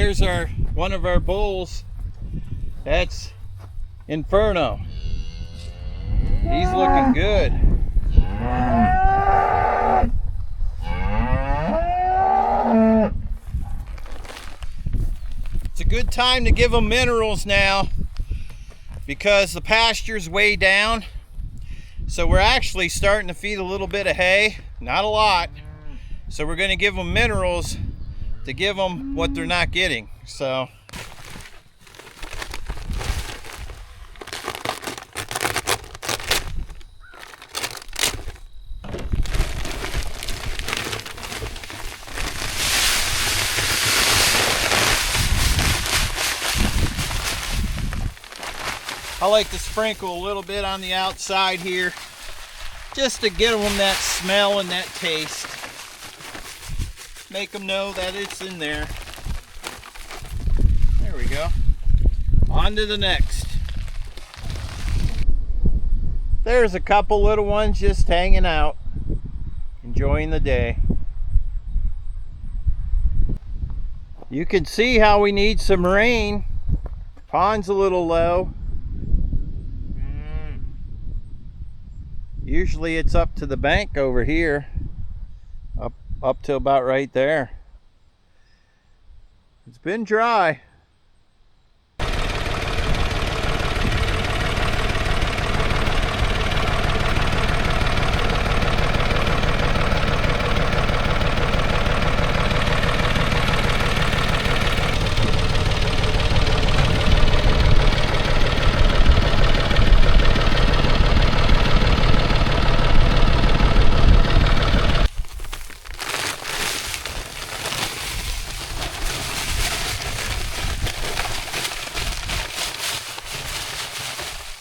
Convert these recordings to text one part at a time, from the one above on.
there's one of our bulls. That's Inferno. He's looking good. It's a good time to give them minerals now because the pasture's way down. So we're actually starting to feed a little bit of hay, not a lot. So we're going to give them minerals to give them what they're not getting. So I like to sprinkle a little bit on the outside here just to get them that smell and that taste. Make them know that it's in there. There we go. On to the next. There's a couple little ones just hanging out, enjoying the day. You can see how we need some rain. Pond's a little low. Usually it's up to the bank over here, up to about right there. It's been dry.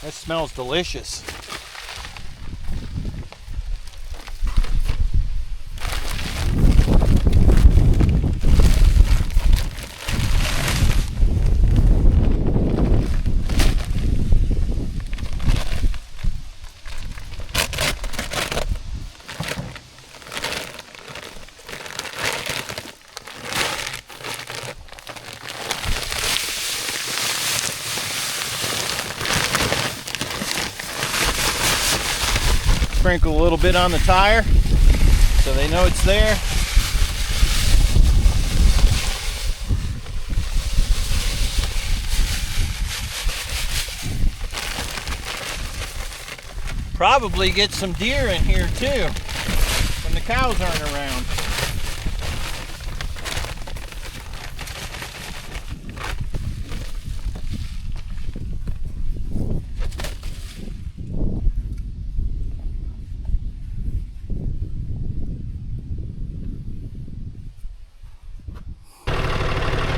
That smells delicious. Sprinkle a little bit on the tire so they know it's there. Probably get some deer in here too when the cows aren't around.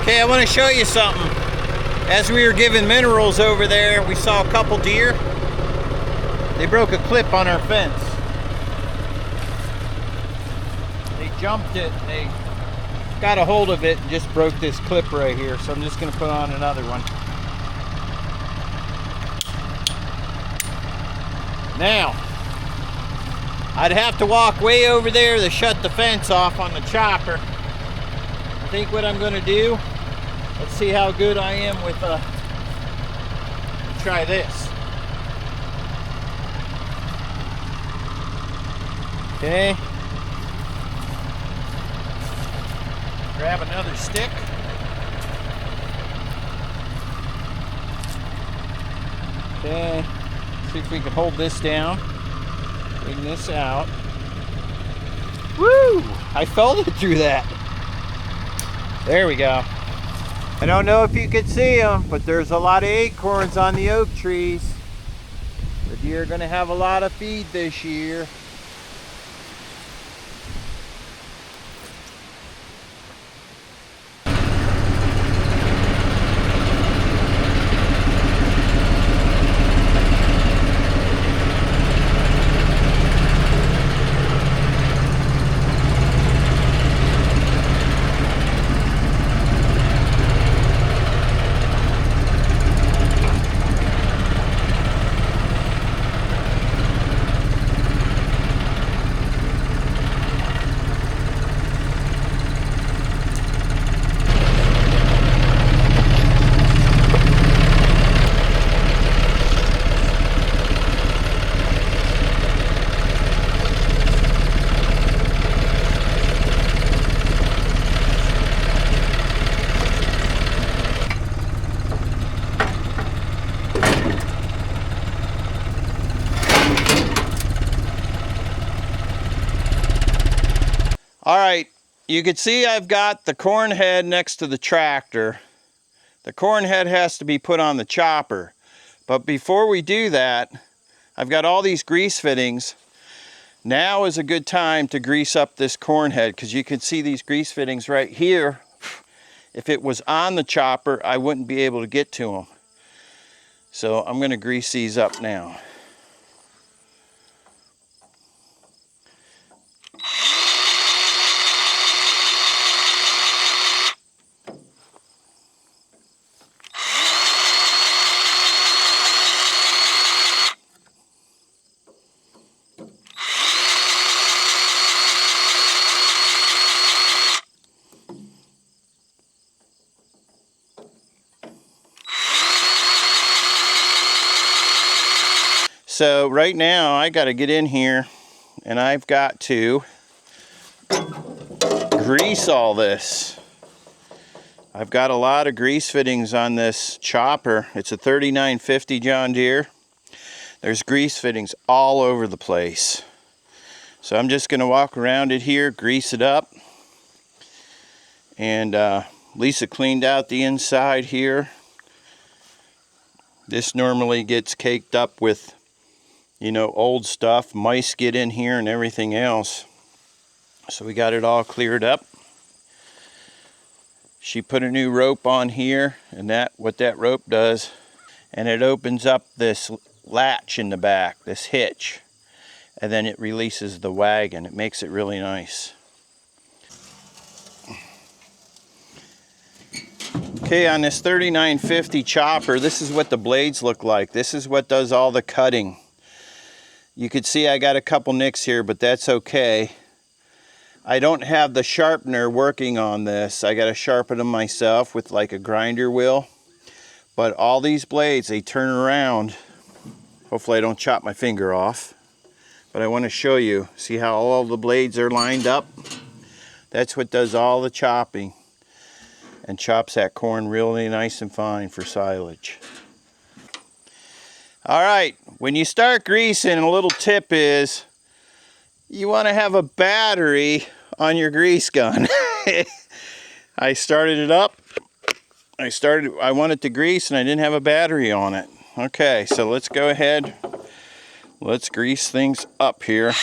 Okay, I want to show you something. As we were giving minerals over there, we saw a couple deer. They broke a clip on our fence. They jumped it, they got a hold of it and just broke this clip right here. So I'm just going to put on another one. Now, I'd have to walk way over there to shut the fence off on the chopper. I think what I'm going to do, let's see how good I am with try this. Okay. Grab another stick. Okay. See if we can hold this down. Bring this out. Woo! I felt it through that. There we go. I don't know if you can see them, but there's a lot of acorns on the oak trees. The deer are going to have a lot of feed this year. All right, you can see I've got the corn head next to the tractor. The corn head has to be put on the chopper. But before we do that, I've got all these grease fittings. Now is a good time to grease up this corn head, because you can see these grease fittings right here. If it was on the chopper, I wouldn't be able to get to them. So I'm going to grease these up now. So right now I got to get in here and I've got to grease all this. I've got a lot of grease fittings on this chopper. It's a 3950 John Deere. There's grease fittings all over the place. So I'm just going to walk around it here, grease it up. And Lisa cleaned out the inside here. This normally gets caked up with, you know, old stuff. Mice get in here and everything else. So we got it all cleared up. She put a new rope on here, and what that rope does, and it opens up this latch in the back, this hitch, and then it releases the wagon. It makes it really nice. Okay, on this 3950 chopper, this is what the blades look like. This is what does all the cutting. You can see I got a couple nicks here, but that's okay. I don't have the sharpener working on this. I got to sharpen them myself with like a grinder wheel. But all these blades, they turn around. Hopefully I don't chop my finger off. But I want to show you. See how all the blades are lined up? That's what does all the chopping. And chops that corn really nice and fine for silage. All right, when you start greasing, a little tip is you want to have a battery on your grease gun. I started it up. I wanted to grease and I didn't have a battery on it. Okay, so let's go ahead. Let's grease things up here.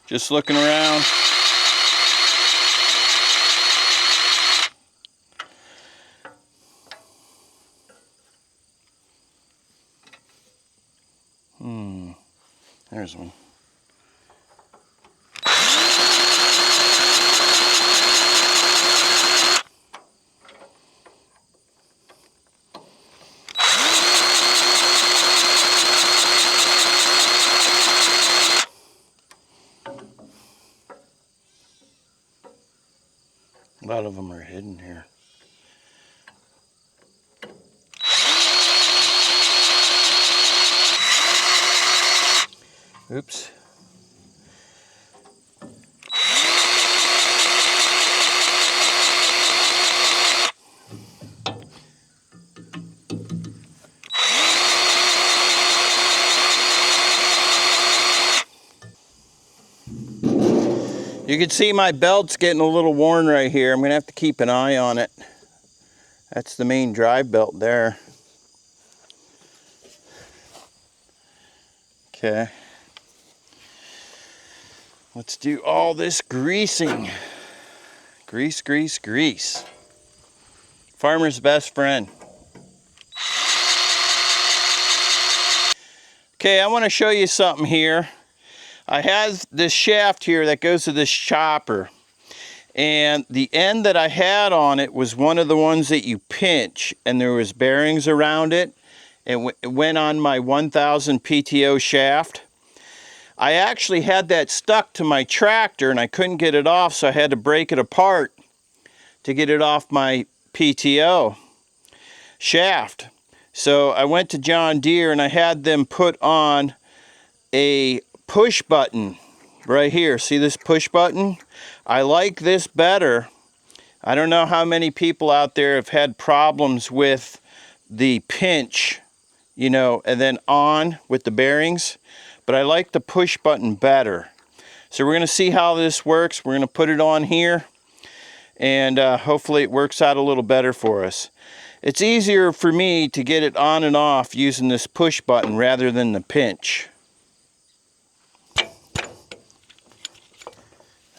Just looking around. There's one. A lot of them are hidden here. Oops. You can see my belt's getting a little worn right here. I'm going to have to keep an eye on it. That's the main drive belt there. Okay. Let's do all this greasing. Grease, grease, grease. Farmer's best friend. Okay, I want to show you something here. I have this shaft here that goes to this chopper. And the end that I had on it was one of the ones that you pinch. And there was bearings around it. And it went on my 1000 PTO shaft. I actually had that stuck to my tractor and I couldn't get it off, so I had to break it apart to get it off my PTO shaft. So I went to John Deere and I had them put on a push button right here. See this push button? I like this better. I don't know how many people out there have had problems with the pinch, you know, and then on with the bearings, but I like the push button better. So we're going to see how this works. We're going to put it on here, and hopefully it works out a little better for us. It's easier for me to get it on and off using this push button rather than the pinch.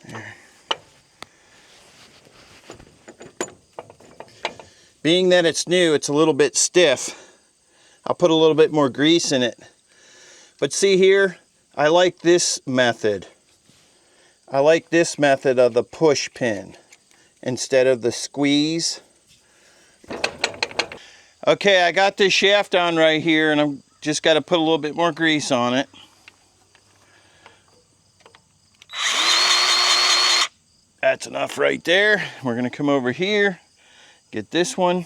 There. Being that it's new, it's a little bit stiff. I'll put a little bit more grease in it. But see here, I like this method. I like this method of the push pin instead of the squeeze. Okay, I got this shaft on right here, and I'm just got to put a little bit more grease on it. That's enough right there. We're going to come over here, get this one.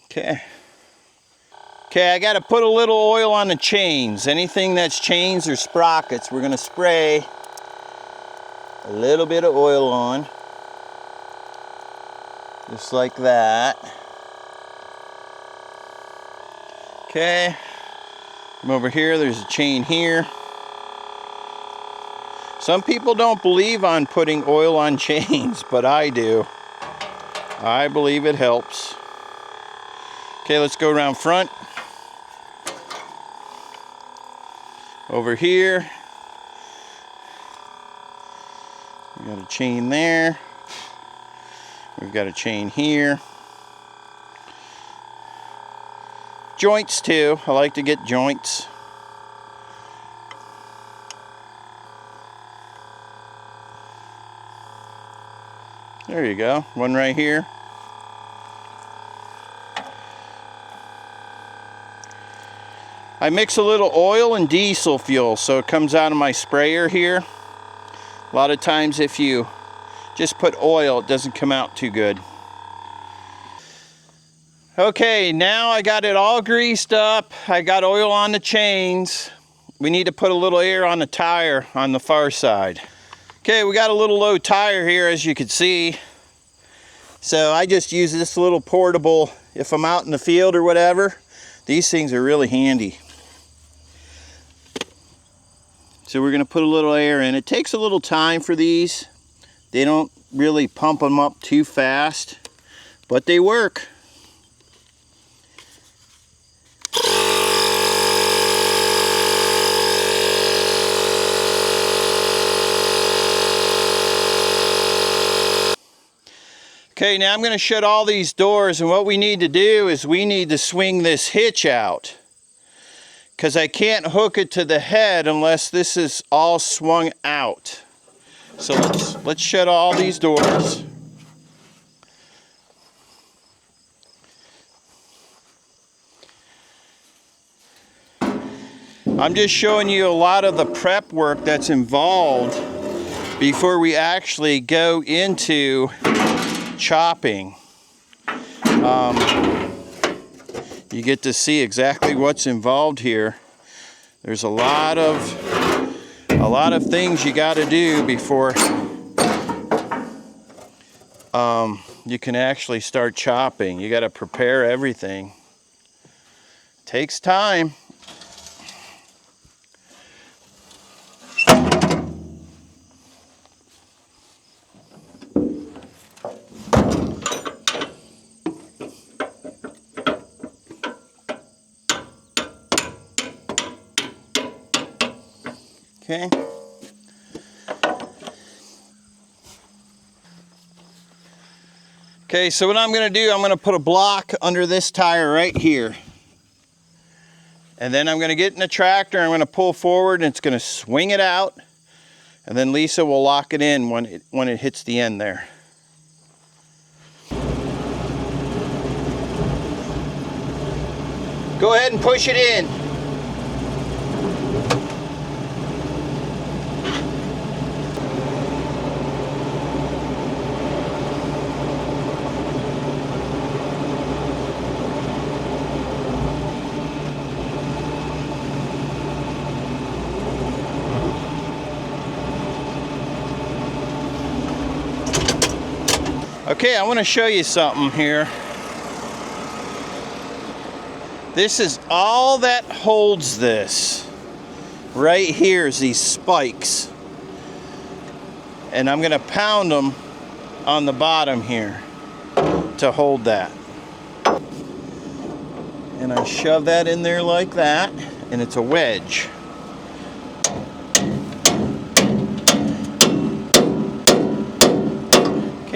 Okay. Okay, I got to put a little oil on the chains. Anything that's chains or sprockets, we're going to spray a little bit of oil on. Just like that. Okay. Come over here, there's a chain here. Some people don't believe on putting oil on chains, but I do. I believe it helps. Okay, let's go around front. Over here. We got a chain there. We've got a chain here. Joints too. I like to get joints. There you go. One right here. I mix a little oil and diesel fuel so it comes out of my sprayer here. A lot of times if you just put oil, it doesn't come out too good. Okay, now I got it all greased up. I got oil on the chains. We need to put a little air on the tire on the far side. Okay, we got a little low tire here, as you can see. So I just use this little portable if I'm out in the field or whatever. These things are really handy. So we're going to put a little air in. It takes a little time for these. They don't really pump them up too fast, but they work. Okay, now I'm going to shut all these doors, and what we need to do is we need to swing this hitch out, because I can't hook it to the head unless this is all swung out. So let's shut all these doors. I'm just showing you a lot of the prep work that's involved before we actually go into chopping. You get to see exactly what's involved here. There's a lot of things you got to do before you can actually start chopping. You got to prepare everything. Takes time. Okay. Okay, so what I'm going to do, I'm going to put a block under this tire right here. And then I'm going to get in the tractor, I'm going to pull forward, and it's going to swing it out. And then Lisa will lock it in when it hits the end there. Go ahead and push it in. Okay, I want to show you something here. This is all that holds this. Right here is these spikes. And I'm going to pound them on the bottom here to hold that. And I shove that in there like that, and it's a wedge.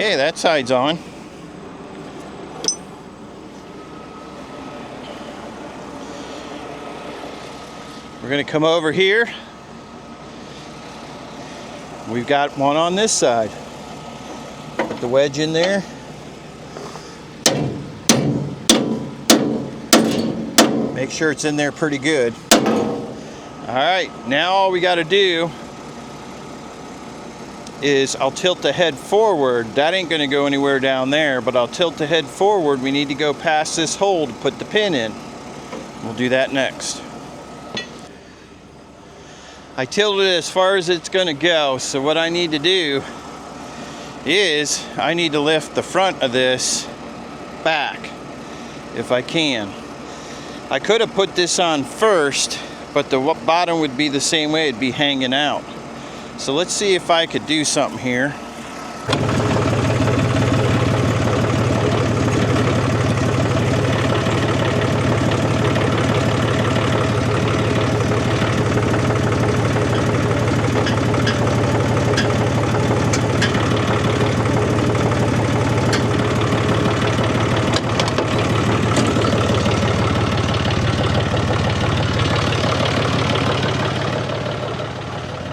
Okay, that side's on. We're going to come over here. We've got one on this side. Put the wedge in there. Make sure it's in there pretty good. All right, now all we got to do is I'll tilt the head forward. That ain't going to go anywhere down there, but I'll tilt the head forward. We need to go past this hole to put the pin in. We'll do that next. I tilted it as far as it's going to go, so what I need to do is I need to lift the front of this back if I can. I could have put this on first, but the bottom would be the same way. It'd be hanging out. So let's see if I could do something here.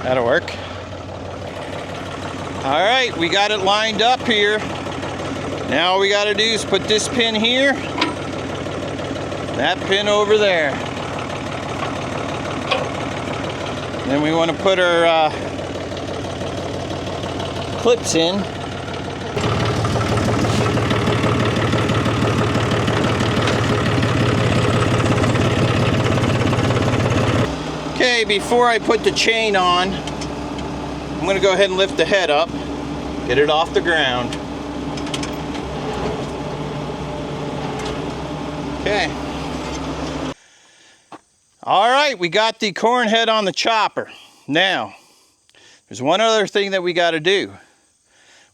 That'll work. All right, we got it lined up here. Now all we got to do is put this pin here, that pin over there. Then we want to put our clips in. Okay, before I put the chain on, I'm going to go ahead and lift the head up, get it off the ground. Okay. All right, we got the corn head on the chopper. Now, there's one other thing that we got to do.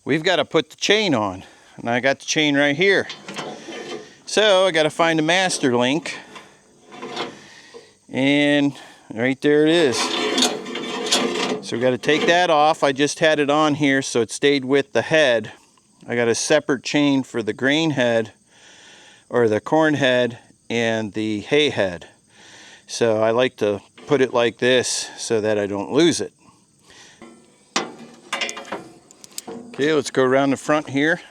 We've got to put the chain on, and I got the chain right here. So I got to find a master link, and right there it is. So we got to take that off. I just had it on here so it stayed with the head. I got a separate chain for the grain head, or the corn head, and the hay head. So I like to put it like this so that I don't lose it. Okay, let's go around the front here.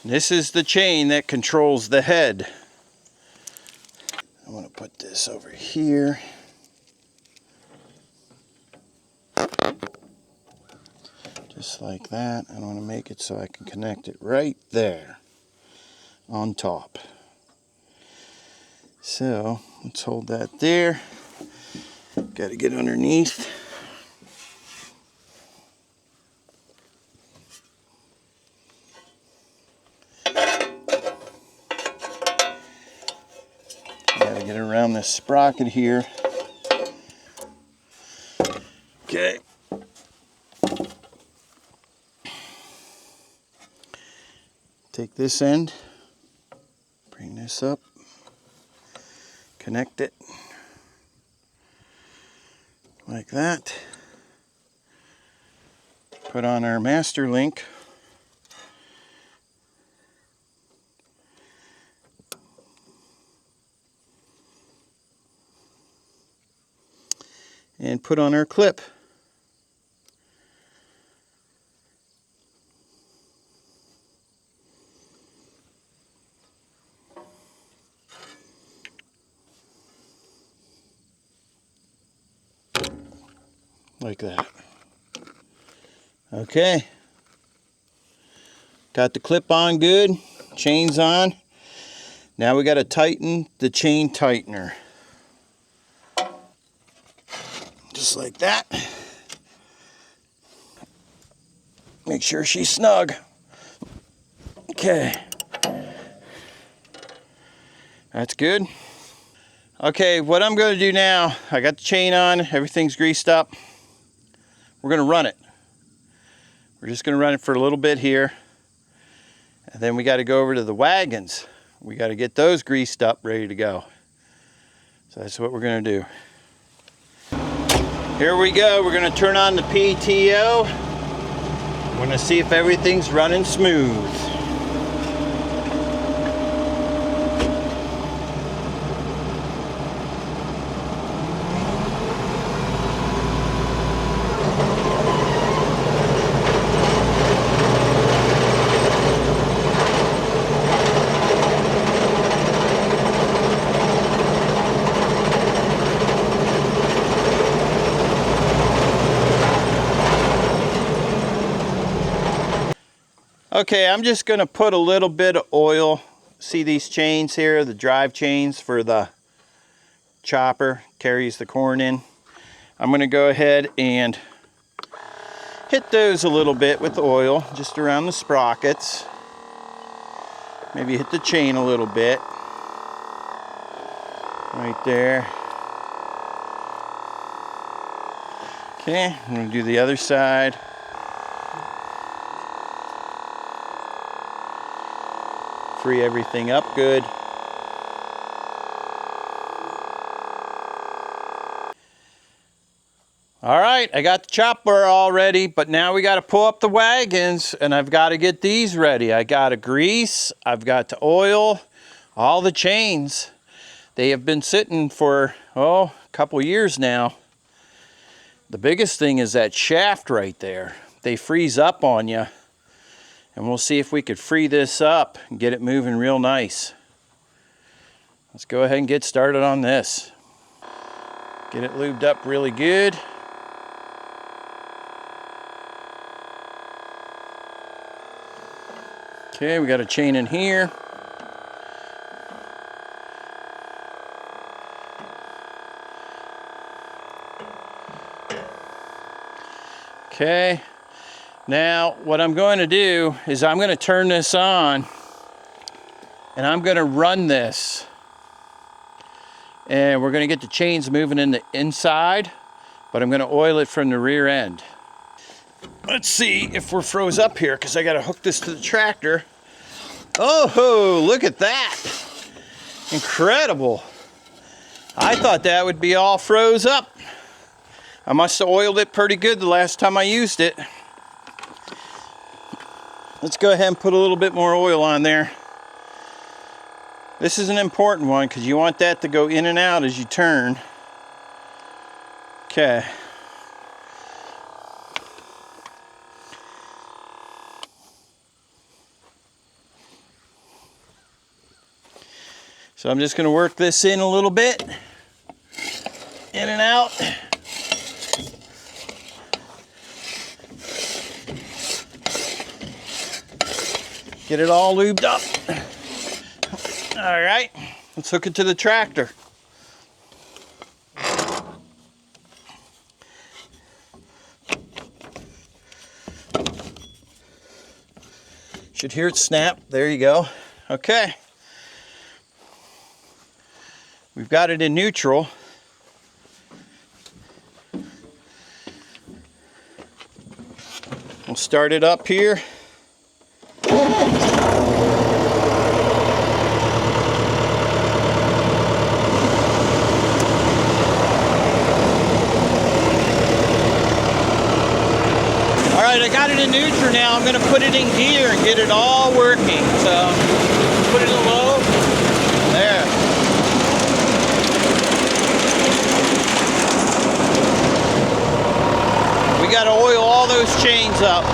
This is the chain that controls the head. I'm going to put this over here. Just like that. I want to make it so I can connect it right there on top. So let's hold that there. Got to get underneath. Got to get around this sprocket here. Okay. Take this end, bring this up, connect it like that. Put on our master link. And put on our clip. Like that. Okay. Got the clip on good, chain's on. Now we got to tighten the chain tightener. Just like that. Make sure she's snug. Okay. That's good. Okay, what I'm going to do now, I got the chain on, everything's greased up. We're going to run it. We're just going to run it for a little bit here. And then we got to go over to the wagons. We got to get those greased up, ready to go. So that's what we're going to do. Here we go. We're going to turn on the PTO. We're going to see if everything's running smooth. Okay, I'm just going to put a little bit of oil. See these chains here, the drive chains for the chopper, carries the corn in. I'm going to go ahead and hit those a little bit with oil, just around the sprockets. Maybe hit the chain a little bit. Right there. Okay, I'm going to do the other side. Free everything up good. All right, I got the chopper all ready, but now we got to pull up the wagons, and I've got to get these ready. I got to grease, I've got to oil, all the chains. They have been sitting for, a couple years now. The biggest thing is that shaft right there. They freeze up on you. And we'll see if we could free this up and get it moving real nice. Let's go ahead and get started on this. Get it lubed up really good. Okay, we got a chain in here. Okay. Now, what I'm going to do is I'm going to turn this on and I'm going to run this. And we're going to get the chains moving in the inside, but I'm going to oil it from the rear end. Let's see if we're froze up here, because I got to hook this to the tractor. Oh, look at that. Incredible. I thought that would be all froze up. I must have oiled it pretty good the last time I used it. Let's go ahead and put a little bit more oil on there. This is an important one because you want that to go in and out as you turn. Okay. So I'm just going to work this in a little bit. In and out. Get it all lubed up. All right, let's hook it to the tractor. Should hear it snap. There you go. Okay. We've got it in neutral. We'll start it up here. I got it in neutral now. I'm going to put it in gear and get it all working. So, put it in low. There. We got to oil all those chains up.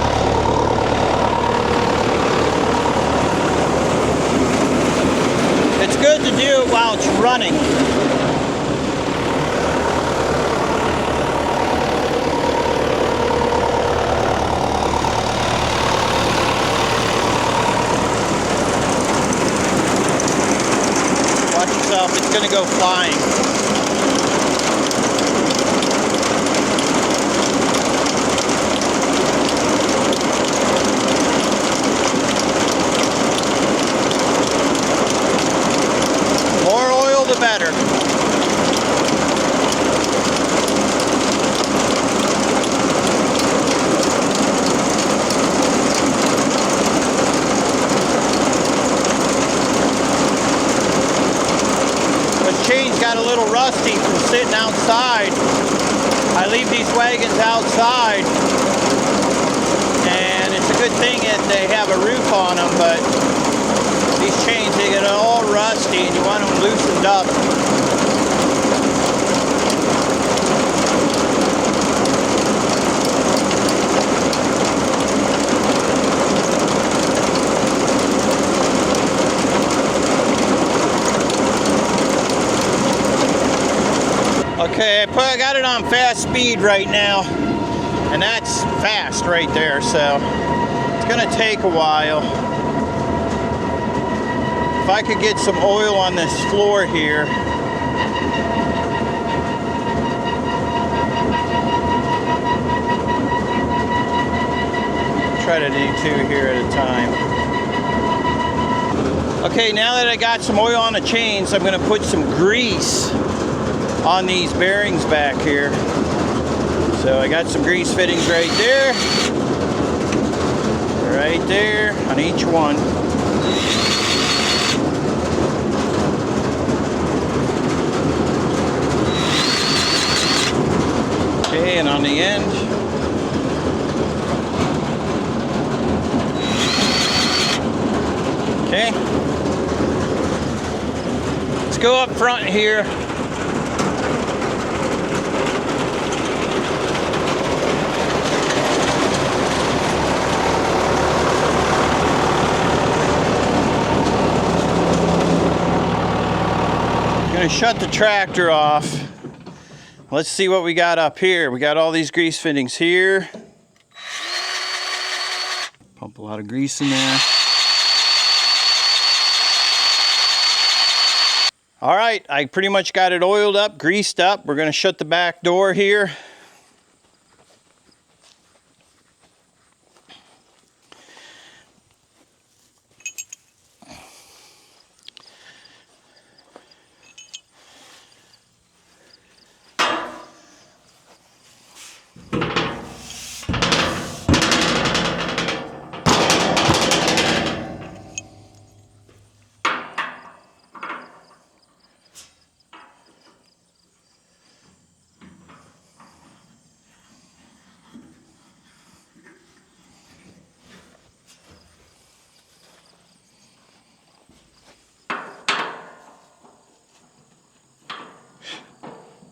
It's good to do it while it's running. It's going to go flying. little rusty from sitting outside. I leave these wagons outside, and it's a good thing that they have a roof on them, but these chains, they get all rusty and you want them loosened up. Okay, I got it on fast speed right now, and that's fast right there, so it's gonna take a while. If I could get some oil on this floor here. Try to do 2 here at a time. Okay, now that I got some oil on the chains, I'm gonna put some grease on these bearings back here. So I got some grease fittings right there on each one. Okay, and on the end. Okay. Let's go up front here. Shut the tractor off. Let's see what we got up here. We got all these grease fittings here. Pump a lot of grease in there. All right, I pretty much got it oiled up, greased up. We're going to shut the back door here.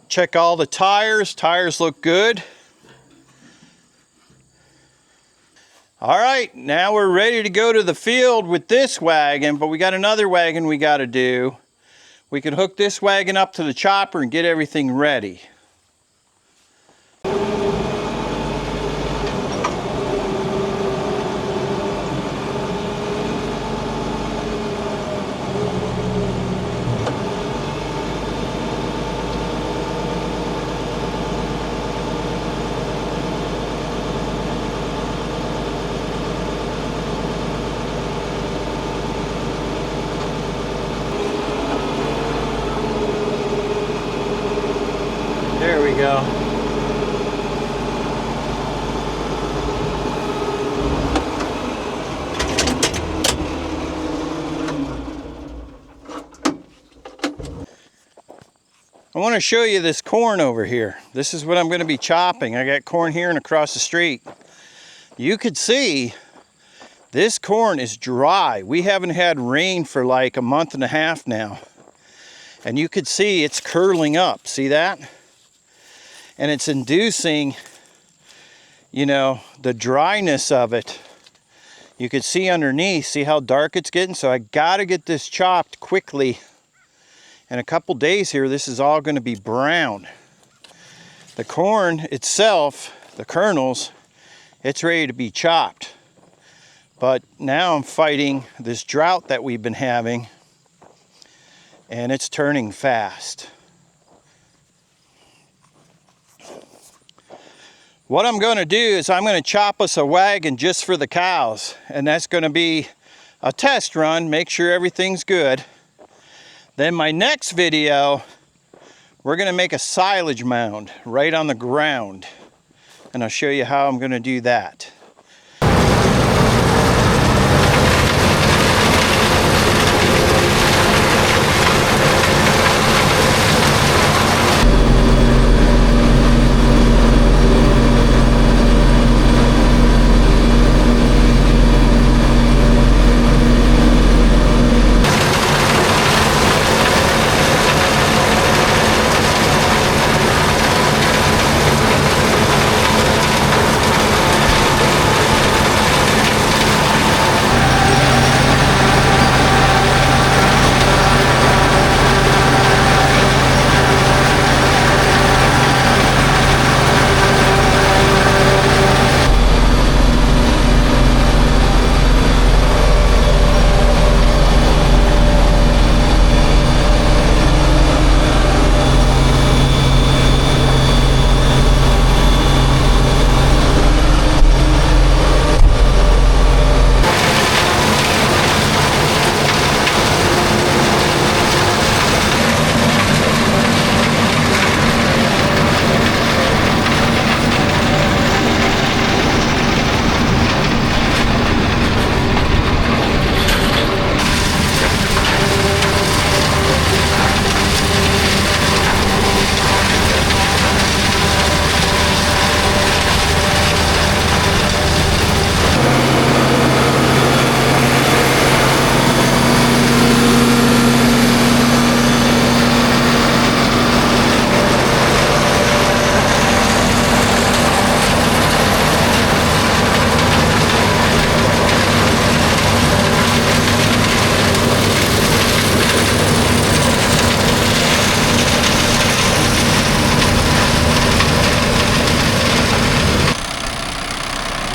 Check all the tires. Tires look good. All right, now we're ready to go to the field with this wagon, but we got another wagon we got to do. We can hook this wagon up to the chopper and get everything ready. There we go. I want to show you this corn over here. This is what I'm going to be chopping. I got corn here and across the street. You could see this corn is dry. We haven't had rain for like a month and a half now. And you could see it's curling up. See that? And it's inducing, you know, the dryness of it. You could see underneath, see how dark it's getting? So I gotta get this chopped quickly. In a couple days here, this is all gonna be brown. The corn itself, the kernels, it's ready to be chopped. But now I'm fighting this drought that we've been having, and it's turning fast. What I'm going to do is I'm going to chop us a wagon just for the cows, and that's going to be a test run, make sure everything's good. Then my next video, we're going to make a silage mound right on the ground, and I'll show you how I'm going to do that.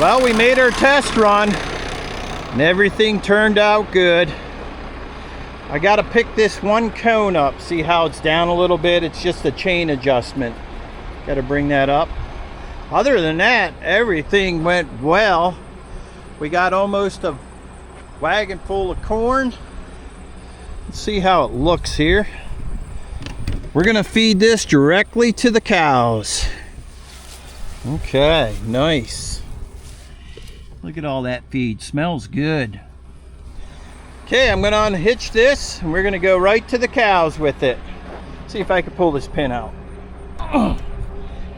Well, we made our test run and everything turned out good. I got to pick this one cone up, see how it's down a little bit. It's just a chain adjustment. Got to bring that up. Other than that, everything went well. We got almost a wagon full of corn. Let's see how it looks here. We're gonna feed this directly to the cows. Okay, nice. Look at all that feed, smells good. Okay, I'm gonna unhitch this and we're gonna go right to the cows with it. See if I can pull this pin out.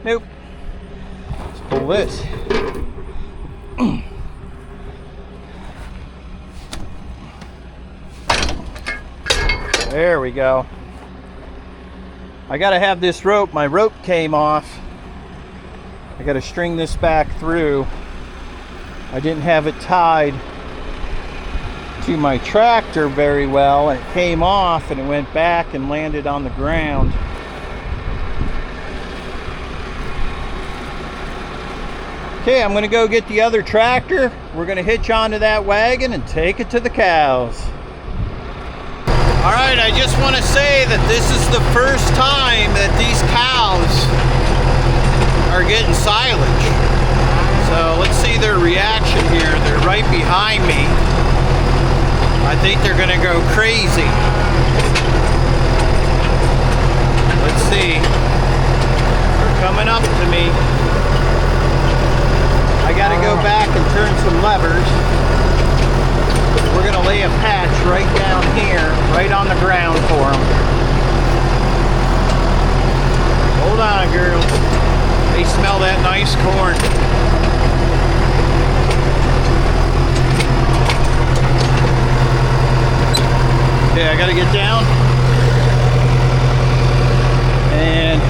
Nope. Let's pull this. There we go. I gotta have this rope. My rope came off. I gotta string this back through. I didn't have it tied to my tractor very well, and it came off and it went back and landed on the ground. Okay, I'm gonna go get the other tractor. We're gonna hitch onto that wagon and take it to the cows. All right, I just want to say that this is the first time that these cows are getting silage. So let's see their reaction here. They're right behind me. I think they're going to go crazy. Let's see. They're coming up to me. I got to go back and turn some levers. We're going to lay a patch right down here, right on the ground for them. Hold on, girls. They smell that nice corn. Okay, I got to get down. And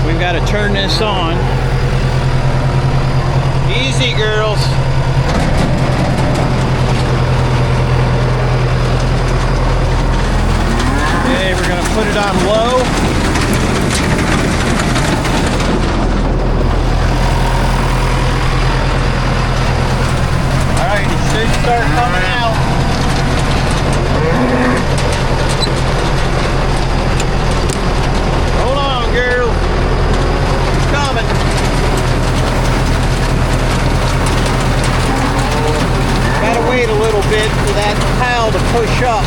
we've got to turn this on. Easy, girls. Okay, we're going to put it on low. All right, it should start coming out. Hold on, girl. It's coming. Gotta wait a little bit for that pile to push up.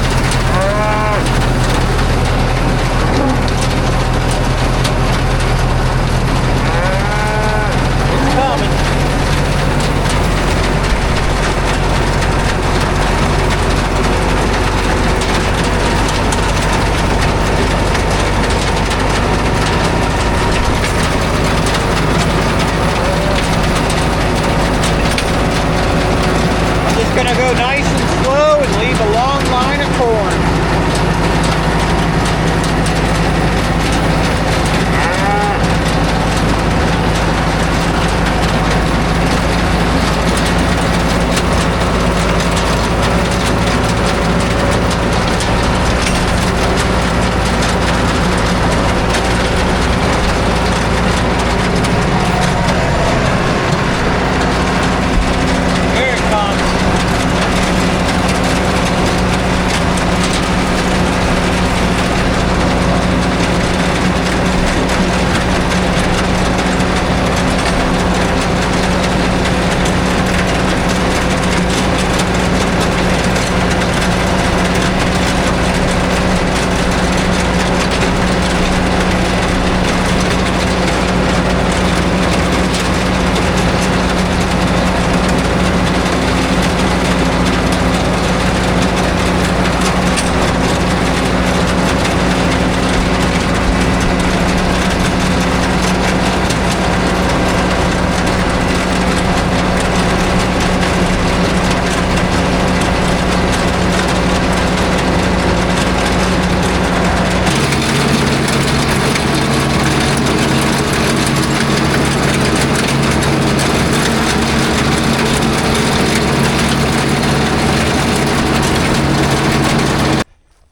Gonna go nice and slow and leave a long line of corn. Here it comes.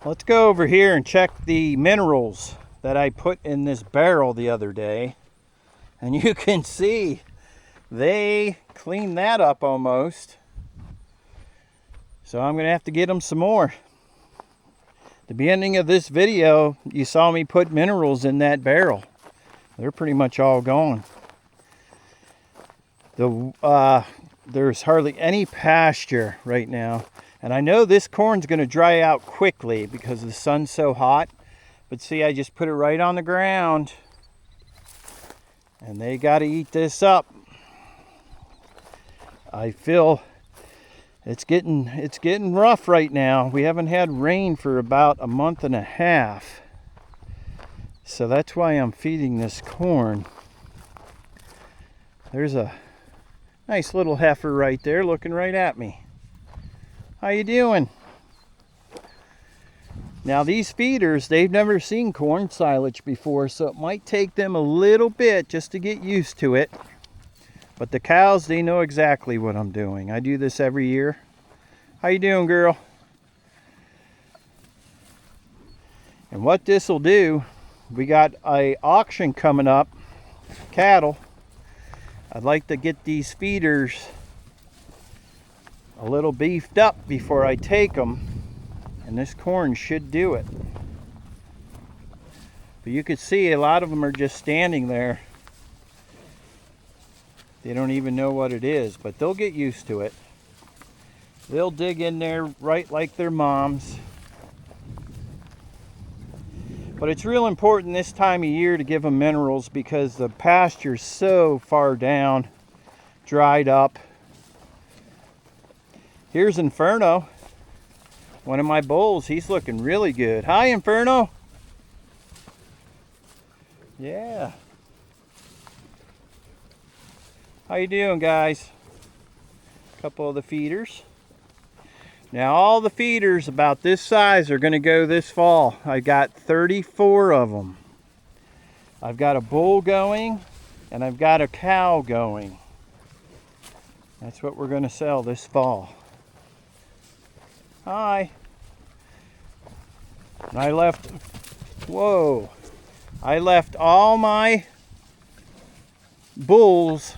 Let's go over here and check the minerals that I put in this barrel the other day. And you can see they cleaned that up almost. So I'm gonna have to get them some more. At the beginning of this video, you saw me put minerals in that barrel. They're pretty much all gone. There's hardly any pasture right now. And I know this corn's gonna dry out quickly because the sun's so hot. But see, I just put it right on the ground. And they gotta eat this up. I feel it's getting rough right now. We haven't had rain for about a month and a half. So that's why I'm feeding this corn. There's a nice little heifer right there looking right at me. How you doing? Now these feeders, they've never seen corn silage before, so it might take them a little bit just to get used to it. But the cows, they know exactly what I'm doing. I do this every year. How you doing, girl? And what this will do, we got an auction coming up, cattle. I'd like to get these feeders a little beefed up before I take them. And this corn should do it. But you can see a lot of them are just standing there. They don't even know what it is, but they'll get used to it. They'll dig in there right like their moms. But it's real important this time of year to give them minerals because the pasture's so far down, dried up. Here's Inferno, one of my bulls. He's looking really good. Hi, Inferno. Yeah. How you doing, guys? A couple of the feeders. Now all the feeders about this size are going to go this fall. I got 34 of them. I've got a bull going and I've got a cow going. That's what we're going to sell this fall. Hi. And I left all my bulls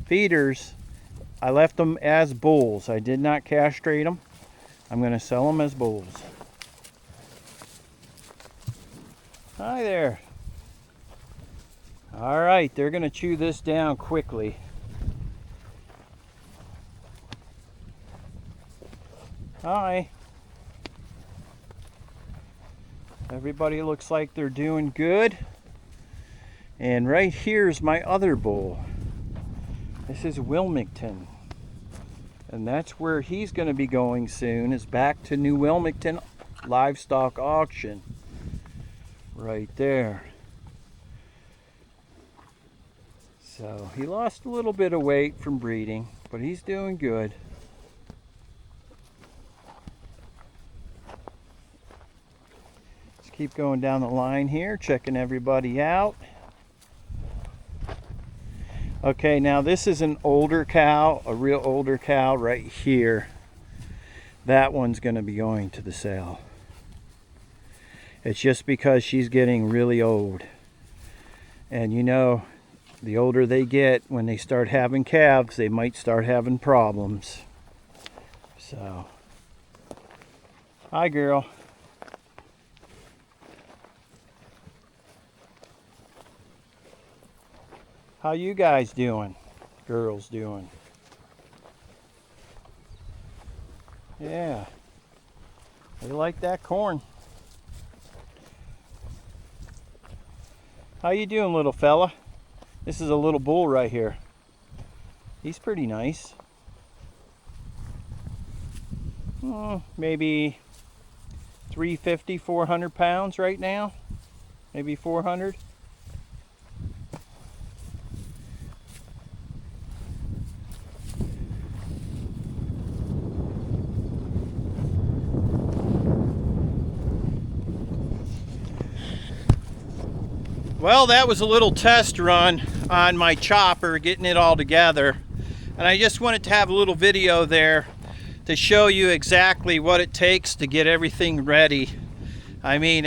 feeders. I left them as bulls. I did not castrate them. I'm going to sell them as bulls. Hi there. All right, they're going to chew this down quickly. Hi. Everybody looks like they're doing good. And right here's my other bull. This is Wilmington. And that's where he's going to be going soon, is back to New Wilmington Livestock Auction. Right there. So he lost a little bit of weight from breeding, but he's doing good. Let's keep going down the line here, checking everybody out. Okay, now this is an older cow, a real older cow right here. That one's going to be going to the sale. It's just because she's getting really old. And you know, the older they get, when they start having calves, they might start having problems. So, hi girl. How you guys doing? Girls doing? Yeah. They like that corn. How you doing, little fella? This is a little bull right here. He's pretty nice. Maybe 350, 400 pounds right now. Maybe 400. Well, that was a little test run on my chopper, getting it all together. And I just wanted to have a little video there to show you exactly what it takes to get everything ready. I mean,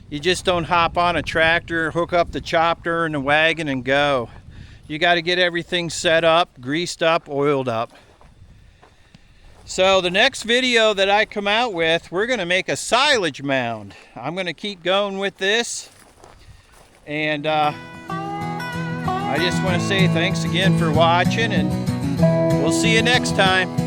you just don't hop on a tractor, hook up the chopper and the wagon and go. you got to get everything set up, greased up, oiled up. So the next video that I come out with, we're going to make a silage mound. I'm going to keep going with this. And I just want to say thanks again for watching, and we'll see you next time.